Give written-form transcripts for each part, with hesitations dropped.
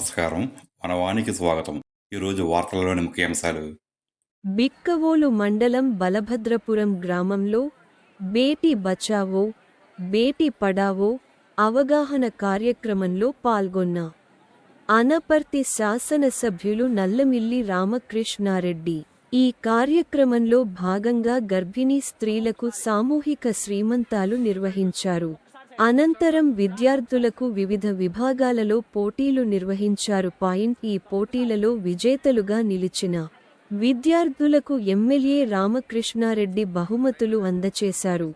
నమస్కారం. మన వానికి స్వాగతం. ఈరోజు వార్తలలోని ముఖ్యాంశాలు. బిక్కవోలు మండలం బలభద్రపురం గ్రామంలో బేటీ బచావో, బేటీ పడావో అవగాహన కార్యక్రమంలో పాల్గొన్న అనపర్తి శాసనసభ్యులు నల్లమిల్లి రామకృష్ణారెడ్డి ఈ కార్యక్రమంలో భాగంగా గర్భిణీ స్త్రీలకు సామూహిక శ్రీమంతాలు నిర్వహించారు. అనంతరం విద్యార్థులకు వివిధ విభాగాలలో పోటీలు నిర్వహించారు. ఈ పోటీలలో విజేతలుగా నిలిచిన విద్యార్థులకు ఎమ్మెల్యే రామకృష్ణారెడ్డి బహుమతులు అందచేశారు.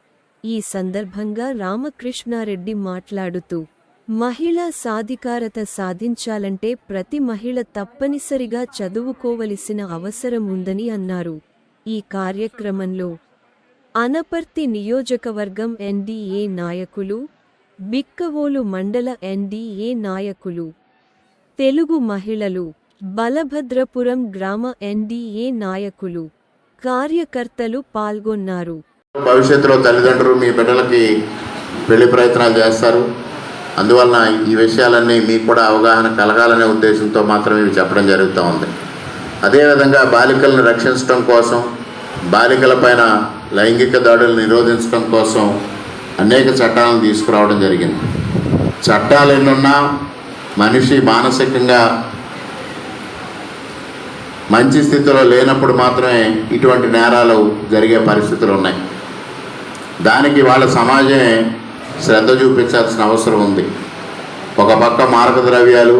ఈ సందర్భంగా రామకృష్ణారెడ్డి మాట్లాడుతూ, మహిళా సాధికారత సాధించాలంటే ప్రతి మహిళ తప్పనిసరిగా చదువుకోవలసిన అవసరం ఉందని అన్నారు. ఈ కార్యక్రమంలో అనపర్తి నియోజకవర్గం ఎన్డీఏ నాయకులు, బిక్కవోలు మండల ఎన్డీఏ నాయకులు, తెలుగు మహిళలు, బలభద్రపురం గ్రామ ఎన్డీఏ నాయకులు, కార్యకర్తలు పాల్గొన్నారు. భవిష్యత్తులో తల్లిదండ్రులు మీ బిడ్డలకి పెళ్లి ప్రయత్నాలు చేస్తారు. అందువలన ఈ విషయాలన్నీ మీకు కూడా అవగాహన కలగాలనే ఉద్దేశంతో మాత్రమే ఇవి చెప్పడం జరుగుతూ ఉంది. అదేవిధంగా బాలికలను రక్షించడం కోసం, బాలికలపైన లైంగిక దాడులు నిరోధించడం కోసం అనేక చట్టాలను తీసుకురావడం జరిగింది. చట్టాలు ఎన్నున్నా మనిషి మానసికంగా మంచి స్థితిలో లేనప్పుడు మాత్రమే ఇటువంటి నేరాలు జరిగే పరిస్థితులు ఉన్నాయి. దానికి వాళ్ళ సమాజమే శ్రద్ధ చూపించాల్సిన అవసరం ఉంది. ఒక పక్క మారక ద్రవ్యాలు,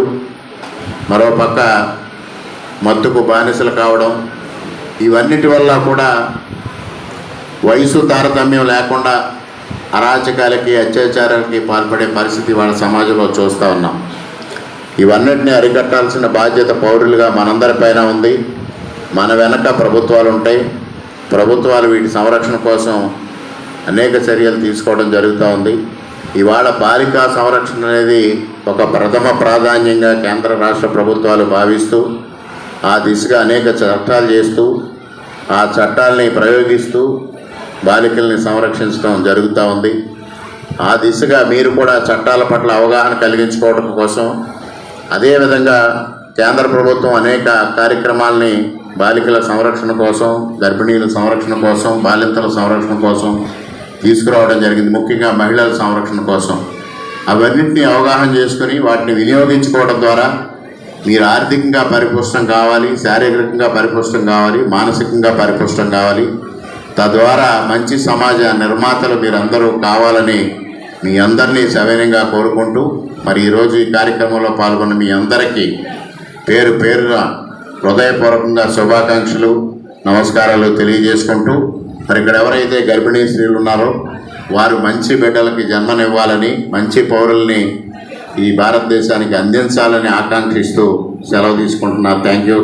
మరో పక్క మత్తుకు బానిసలు కావడం, ఇవన్నిటి వల్ల కూడా వయసు తారతమ్యం లేకుండా అరాచకాలకి, అత్యాచారాలకి పాల్పడే పరిస్థితి వాళ్ళ సమాజంలో చూస్తూ ఉన్నాం. ఇవన్నిటిని అరికట్టాల్సిన బాధ్యత పౌరులుగా మనందరిపైన ఉంది. మన వెనక ప్రభుత్వాలు ఉంటాయి. ప్రభుత్వాలు వీటి సంరక్షణ కోసం అనేక చర్యలు తీసుకోవడం జరుగుతూ ఉంది. ఇవాళ బాలికా సంరక్షణ అనేది ఒక ప్రథమ ప్రాధాన్యంగా కేంద్ర రాష్ట్ర ప్రభుత్వాలు భావిస్తూ ఆ దిశగా అనేక చట్టాలు చేస్తూ, ఆ చట్టాలని ప్రయోగిస్తూ బాలికల్ని సంరక్షించడం జరుగుతూ ఉంది. ఆ దిశగా మీరు కూడా చట్టాల పట్ల అవగాహన కలిగించుకోవడం కోసం, అదేవిధంగా కేంద్ర ప్రభుత్వం అనేక కార్యక్రమాలని బాలికల సంరక్షణ కోసం, గర్భిణీల సంరక్షణ కోసం, బాలింతల సంరక్షణ కోసం తీసుకురావడం జరిగింది. ముఖ్యంగా మహిళల సంరక్షణ కోసం. అవన్నింటినీ అవగాహన చేసుకుని వాటిని వినియోగించుకోవడం ద్వారా మీరు ఆర్థికంగా పరిపుష్టం కావాలి, శారీరకంగా పరిపుష్టం కావాలి, మానసికంగా పరిపుష్టం కావాలి. తద్వారా మంచి సమాజ నిర్మాతలు మీరందరూ కావాలని మీ అందరినీ సవినయంగా కోరుకుంటూ, మరి ఈరోజు ఈ కార్యక్రమంలో పాల్గొన్న మీ అందరికీ పేరు పేరున హృదయపూర్వకంగా శుభాకాంక్షలు, నమస్కారాలు తెలియజేసుకుంటూ, మరి ఇక్కడ ఎవరైతే గర్భిణీ స్త్రీలు ఉన్నారో వారు మంచి బిడ్డలకి జన్మనివ్వాలని, మంచి పౌరుల్ని ఈ భారతదేశానికి అందించాలని ఆకాంక్షిస్తూ సెలవు తీసుకుంటున్నారు. Thank you.